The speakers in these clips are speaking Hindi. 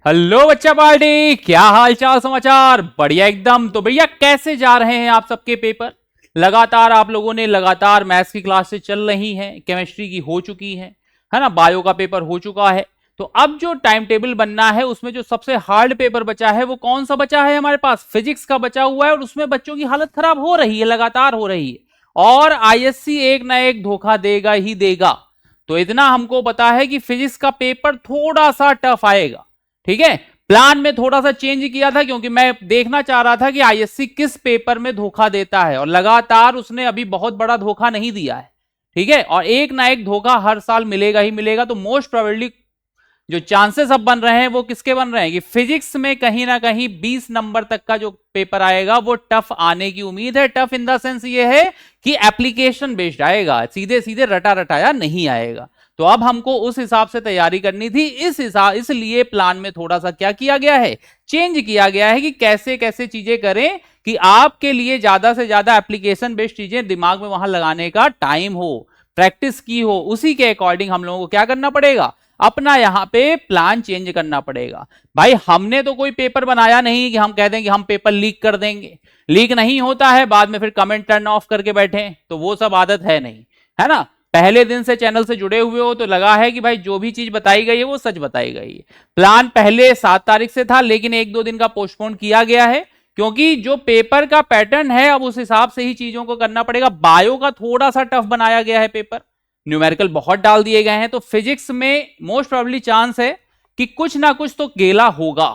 हेलो बच्चा पार्टी, क्या हाल चाल समाचार? बढ़िया एकदम। तो भैया कैसे जा रहे हैं आप सबके पेपर? लगातार आप लोगों ने लगातार मैथ्स की क्लासेस चल रही हैं, केमिस्ट्री की हो चुकी है ना, बायो का पेपर हो चुका है। तो अब जो टाइम टेबल बनना है उसमें जो सबसे हार्ड पेपर बचा है वो कौन सा बचा है? हमारे पास फिजिक्स का बचा हुआ है और उसमें बच्चों की हालत खराब हो रही है, लगातार हो रही है। और आईएससी एक ना एक धोखा देगा ही देगा। तो इतना हमको पता है कि फिजिक्स का पेपर थोड़ा सा टफ आएगा। ठीक है, प्लान में थोड़ा सा चेंज किया था क्योंकि मैं देखना चाह रहा था कि आईएससी किस पेपर में धोखा देता है, और लगातार उसने अभी बहुत बड़ा धोखा नहीं दिया है। ठीक है, और एक ना एक धोखा हर साल मिलेगा ही मिलेगा। तो मोस्ट प्रोबेबली जो चांसेस अब बन रहे हैं वो किसके बन रहे हैं कि फिजिक्स में कहीं ना कहीं 20 नंबर तक का जो पेपर आएगा वो टफ आने की उम्मीद है। टफ इन द सेंस ये है कि एप्लीकेशन बेस्ड आएगा, सीधे सीधे रटा रटाया नहीं आएगा। तो अब हमको उस हिसाब से तैयारी करनी थी। इसलिए प्लान में थोड़ा सा क्या किया गया है, चेंज किया गया है कि कैसे कैसे चीजें करें कि आपके लिए ज्यादा से ज्यादा एप्लीकेशन बेस्ड चीजें दिमाग में वहां लगाने का टाइम हो, प्रैक्टिस की हो। उसी के अकॉर्डिंग हम लोगों को क्या करना पड़ेगा, अपना यहां पे प्लान चेंज करना पड़ेगा। भाई हमने तो कोई पेपर बनाया नहीं कि हम कह दें कि हम पेपर लीक कर देंगे। लीक नहीं होता है, बाद में फिर कमेंट टर्न ऑफ करके बैठे, तो वो सब आदत है नहीं, है ना। पहले दिन से चैनल से जुड़े हुए हो तो लगा है कि भाई जो भी चीज बताई गई है वो सच बताई गई है। प्लान पहले 7 तारीख से था, लेकिन 1-2 दिन का पोस्टपोन किया गया है क्योंकि जो पेपर का पैटर्न है अब उस हिसाब से ही चीजों को करना पड़ेगा। बायो का थोड़ा सा टफ बनाया गया है पेपर, न्यूमेरिकल बहुत डाल दिए गए हैं। तो फिजिक्स में मोस्ट प्रोबेबली चांस है कि कुछ ना कुछ तो गेला होगा,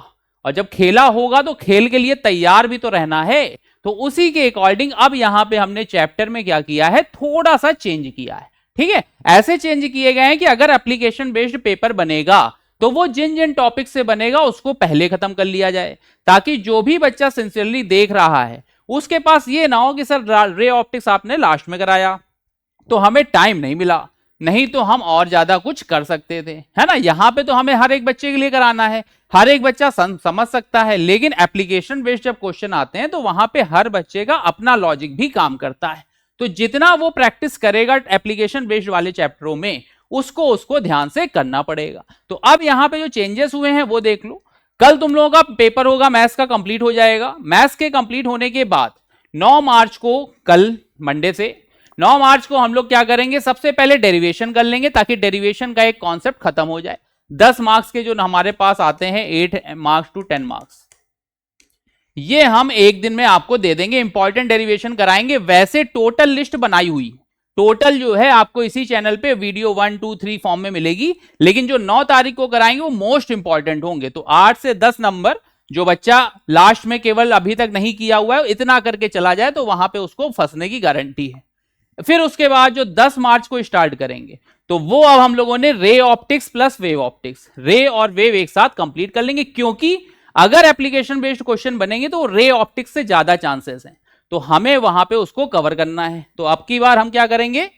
और जब खेला होगा तो खेल के लिए तैयार भी तो रहना है। तो उसी के अकॉर्डिंग अब यहां पे हमने चैप्टर में क्या किया है, थोड़ा सा चेंज किया है। ठीक है, ऐसे चेंज किए गए हैं कि अगर एप्लीकेशन बेस्ड पेपर बनेगा तो वो जिन जिन टॉपिक से बनेगा उसको पहले खत्म कर लिया जाए, ताकि जो भी बच्चा सिंसियरली देख रहा है उसके पास ये ना हो कि सर रे ऑप्टिक्स आपने लास्ट में कराया तो हमें टाइम नहीं मिला, नहीं तो हम और ज्यादा कुछ कर सकते थे, है ना। यहां पे तो हमें हर एक बच्चे के लिए कराना है, हर एक बच्चा समझ सकता है। लेकिन एप्लीकेशन बेस्ड जब क्वेश्चन आते हैं तो वहां पे हर बच्चे का अपना लॉजिक भी काम करता है। तो जितना वो प्रैक्टिस करेगा एप्लीकेशन बेस्ड वाले चैप्टरों में उसको उसको ध्यान से करना पड़ेगा। तो अब यहां पे जो चेंजेस हुए हैं वो देख लो। कल तुम लोगों का पेपर होगा, मैथ्स का कंप्लीट हो जाएगा। मैथ्स के कंप्लीट होने के बाद 9 मार्च को, कल मंडे से 9 मार्च को हम लोग क्या करेंगे, सबसे पहले डेरिवेशन कर लेंगे ताकि डेरिवेशन का एक कॉन्सेप्ट खत्म हो जाए। 10 मार्क्स के जो हमारे पास आते हैं 8 मार्क्स टू 10 मार्क्स, ये हम एक दिन में आपको दे देंगे। इंपॉर्टेंट डेरिवेशन कराएंगे। वैसे टोटल लिस्ट बनाई हुई, टोटल जो है आपको इसी चैनल पे वीडियो 1, 2, 3 फॉर्म में मिलेगी। लेकिन जो 9 तारीख को कराएंगे वो मोस्ट इंपॉर्टेंट होंगे। तो 8 से 10 नंबर जो बच्चा लास्ट में केवल अभी तक नहीं किया हुआ है इतना करके चला जाए तो वहां पे उसको फंसने की गारंटी है। फिर उसके बाद जो 10 मार्च को स्टार्ट करेंगे तो वो अब हम लोगों ने ray optics plus wave optics, रे और वेव एक साथ कंप्लीट कर लेंगे। क्योंकि अगर एप्लीकेशन बेस्ड क्वेश्चन बनेंगे तो रे ऑप्टिक्स से ज्यादा चांसेस हैं, तो हमें वहां पे उसको कवर करना है। तो अब की बार हम क्या करेंगे,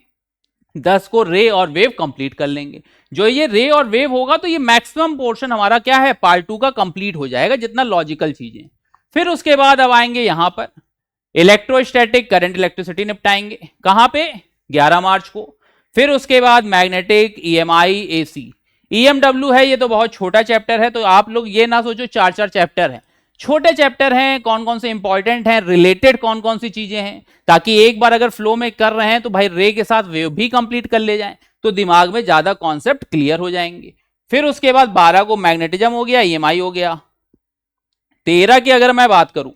10 को रे और वेव कंप्लीट कर लेंगे। जो ये रे और वेव होगा तो ये मैक्सिमम पोर्शन हमारा क्या है, पार्ट 2 का कंप्लीट हो जाएगा, जितना लॉजिकल चीजें। फिर उसके बाद अब आएंगे यहां पर इलेक्ट्रोस्टैटिक करंट इलेक्ट्रिसिटी निपटाएंगे, कहां पे, 11 मार्च को। फिर उसके बाद मैग्नेटिक, ईएमआई, एसी, ईएमडब्ल्यू है, ये तो बहुत छोटा चैप्टर है। तो आप लोग ये ना सोचो 4-4 चैप्टर हैं, छोटे चैप्टर हैं। कौन कौन से इंपॉर्टेंट हैं, रिलेटेड कौन कौन सी चीजें हैं, ताकि एक बार अगर फ्लो में कर रहे हैं तो भाई रे के साथ वेव भी कंप्लीट कर ले जाएं, तो दिमाग में ज्यादा कॉन्सेप्ट क्लियर हो जाएंगे। फिर उसके बाद 12 को मैग्नेटिज्म हो गया, ईएमआई हो गया। 13 की अगर मैं बात करूं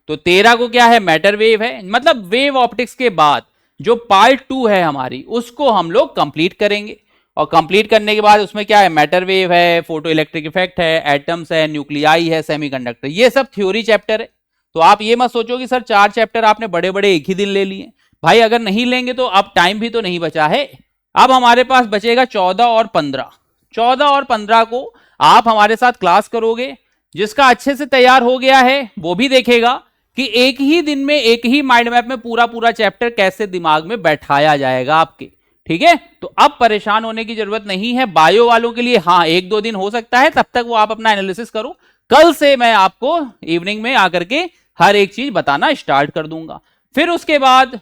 तो 13 को क्या है, मैटर वेव है। मतलब वेव ऑप्टिक्स के बाद जो पार्ट 2 है हमारी उसको हम लोग कंप्लीट करेंगे। और कंप्लीट करने के बाद उसमें क्या है, मैटर वेव है, फोटो इलेक्ट्रिक इफेक्ट है, एटम्स है, न्यूक्लियाई है, सेमीकंडक्टर, ये सब थ्योरी चैप्टर है। तो आप ये मत सोचो कि सर 4 चैप्टर आपने बड़े बड़े एक ही दिन ले लिए। भाई अगर नहीं लेंगे तो अब टाइम भी तो नहीं बचा है। अब हमारे पास बचेगा 14 और 15। 14 और 15 को आप हमारे साथ क्लास करोगे। जिसका अच्छे से तैयार हो गया है वो भी देखेगा कि एक ही दिन में एक ही माइंड मैप में पूरा पूरा चैप्टर कैसे दिमाग में बैठाया जाएगा आपके। ठीक है, तो अब परेशान होने की जरूरत नहीं है। बायो वालों के लिए हाँ 1-2 दिन हो सकता है, तब तक वो आप अपना एनालिसिस करो। कल से मैं आपको इवनिंग में आकर के हर एक चीज बताना स्टार्ट कर दूंगा। फिर उसके बाद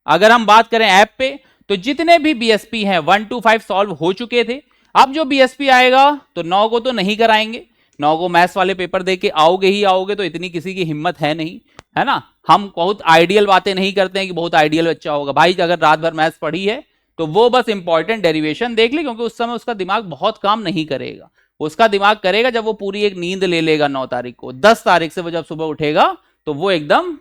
अगर हम बात करें ऐप पे तो जितने भी बीएसपी हैं 1 to 5 सॉल्व हो चुके थे। अब जो बीएसपी आएगा तो 9 को तो नहीं कराएंगे, 9 को मैथ्स वाले पेपर दे के आओगे ही आओगे, तो इतनी किसी की हिम्मत है नहीं, है ना। हम बहुत आइडियल बातें नहीं करते हैं कि बहुत आइडियल बच्चा होगा भाई, अगर रात भर मैथ्स पढ़ी है तो वो बस इंपॉर्टेंट डेरिवेशन देख ले, क्योंकि उस समय उसका दिमाग बहुत काम नहीं करेगा। उसका दिमाग करेगा जब वो पूरी एक नींद ले लेगा 9 तारीख को। 10 तारीख से वो जब सुबह उठेगा तो वो एकदम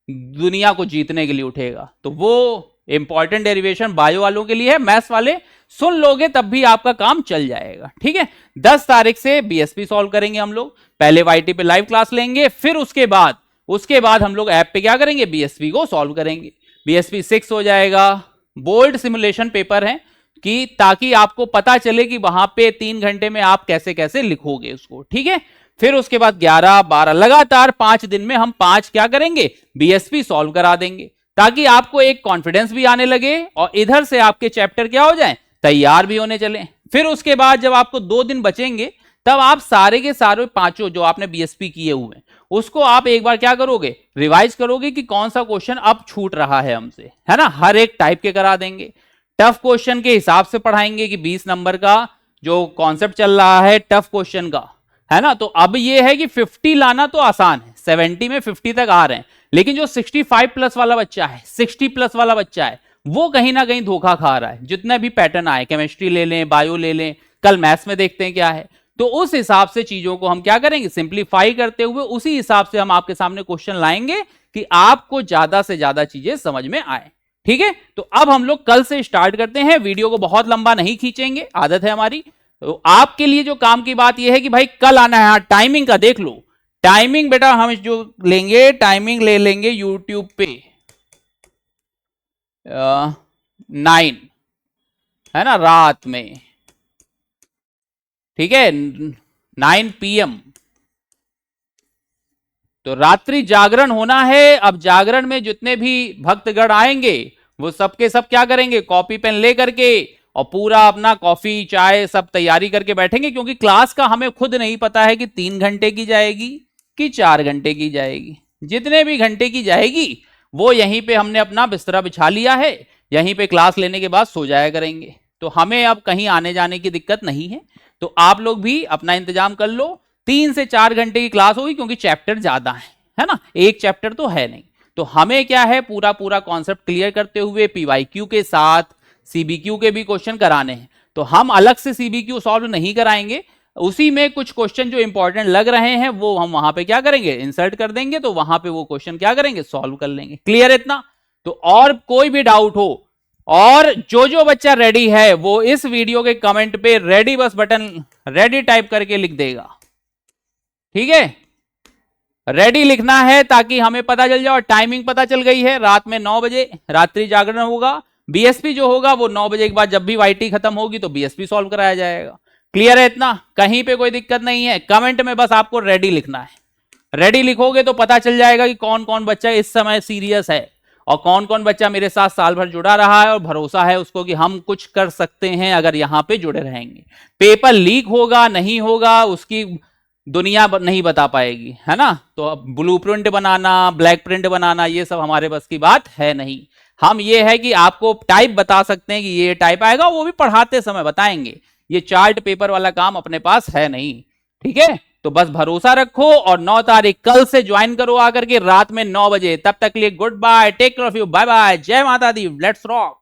दुनिया को जीतने के लिए उठेगा। तो वो इंपॉर्टेंट डेरिवेशन बायो वालों के लिए है, मैथ्स वाले सुन लोगे तब भी आपका काम चल जाएगा, ठीक है। 10 तारीख से बीएसपी सॉल्व करेंगे हम लोग। पहले वाईटी पे लाइव क्लास लेंगे, फिर उसके बाद हम लोग ऐप पे क्या करेंगे, बीएसपी को सॉल्व करेंगे। बीएसपी 6 हो जाएगा। बोर्ड सिमुलेशन पेपर है कि ताकि आपको पता चले कि वहां पे 3 घंटे में आप कैसे कैसे लिखोगे उसको, ठीक है। फिर उसके बाद 11, 12 लगातार 5 दिन में हम 5 क्या करेंगे, बीएसपी सॉल्व करा देंगे, ताकि आपको एक कॉन्फिडेंस भी आने लगे और इधर से आपके चैप्टर क्या हो जाए, तैयार भी होने चले। फिर उसके बाद जब आपको 2 दिन बचेंगे तब आप सारे के सारे 5 जो आपने बीएसपी किए हुए उसको आप एक बार क्या करोगे, रिवाइज करोगे कि कौन सा क्वेश्चन अब छूट रहा है हमसे, है ना। हर एक टाइप के करा देंगे। टफ क्वेश्चन के हिसाब से पढ़ाएंगे कि 20 नंबर का जो कॉन्सेप्ट चल रहा है टफ क्वेश्चन का, है ना। तो अब ये है कि 50 लाना तो आसान है, 70 में 50 तक आ रहे हैं, लेकिन जो 65 प्लस वाला बच्चा है, 60 प्लस वाला बच्चा है, वो कहीं ना कहीं धोखा खा रहा है। जितने भी पैटर्न आए, केमिस्ट्री ले लें, बायो ले लें, कल मैथ्स में देखते हैं क्या है, तो उस हिसाब से चीजों को हम क्या करेंगे, सिंप्लीफाई करते हुए उसी हिसाब से हम आपके सामने क्वेश्चन लाएंगे कि आपको ज्यादा से ज्यादा चीजें समझ में आए, ठीक है। तो अब हम लोग कल से स्टार्ट करते हैं। वीडियो को बहुत लंबा नहीं खींचेंगे, आदत है हमारी। तो आपके लिए जो काम की बात यह है कि भाई कल आना है। टाइमिंग का देख लो, टाइमिंग बेटा हम जो लेंगे, टाइमिंग ले लेंगे यूट्यूब पे 9, है ना, रात में, ठीक है, 9 PM। तो रात्रि जागरण होना है। अब जागरण में जितने भी भक्तगण आएंगे वो सबके सब क्या करेंगे, कॉपी पेन लेकर के और पूरा अपना कॉफी चाय सब तैयारी करके बैठेंगे, क्योंकि क्लास का हमें खुद नहीं पता है कि 3 घंटे की जाएगी कि 4 घंटे की जाएगी। जितने भी घंटे की जाएगी वो यहीं पे हमने अपना बिस्तरा बिछा लिया है, यहीं पे क्लास लेने के बाद सो जाया करेंगे। तो हमें अब कहीं आने जाने की दिक्कत नहीं है। तो आप लोग भी अपना इंतजाम कर लो। 3 से 4 घंटे की क्लास होगी, क्योंकि चैप्टर ज्यादा है ना, एक चैप्टर तो है नहीं। तो हमें क्या है, पूरा पूरा कॉन्सेप्ट क्लियर करते हुए पीवाईक्यू के साथ सीबीक्यू के भी क्वेश्चन कराने हैं। तो हम अलग से सीबीक्यू सॉल्व नहीं कराएंगे, उसी में कुछ क्वेश्चन जो इंपॉर्टेंट लग रहे हैं वो हम वहां पे क्या करेंगे, इंसर्ट कर देंगे। तो वहां पे वो क्वेश्चन क्या करेंगे, सॉल्व कर लेंगे। क्लियर है इतना। तो और कोई भी डाउट हो, और जो बच्चा रेडी है वो इस वीडियो के कमेंट पे रेडी बस बटन रेडी टाइप करके लिख देगा, ठीक है। रेडी लिखना है ताकि हमें पता चल जाए। और टाइमिंग पता चल गई है, रात में 9 बजे रात्रि जागरण होगा। बीएसपी जो होगा वो 9 बजे के बाद जब भी वाईटी खत्म होगी तो बीएसपी सॉल्व कराया जाएगा। क्लियर है इतना, कहीं पे कोई दिक्कत नहीं है। कमेंट में बस आपको रेडी लिखना है। रेडी लिखोगे तो पता चल जाएगा कि कौन कौन बच्चा इस समय सीरियस है और कौन कौन बच्चा मेरे साथ साल भर जुड़ा रहा है और भरोसा है उसको कि हम कुछ कर सकते हैं अगर यहां पे जुड़े रहेंगे। पेपर लीक होगा नहीं होगा उसकी दुनिया नहीं बता पाएगी, है ना। तो अब ब्लूप्रिंट बनाना, ब्लैक प्रिंट बनाना, ये सब हमारे बस की बात है नहीं। हम ये है कि आपको टाइप बता सकते हैं कि ये टाइप आएगा, वो भी पढ़ाते समय बताएंगे। ये चार्ट पेपर वाला काम अपने पास है नहीं, ठीक है। तो बस भरोसा रखो और 9 तारीख कल से ज्वाइन करो आकर के रात में 9 बजे। तब तक के लिए good bye, take care of you, bye bye, जय माता दी, लेट्स रॉक।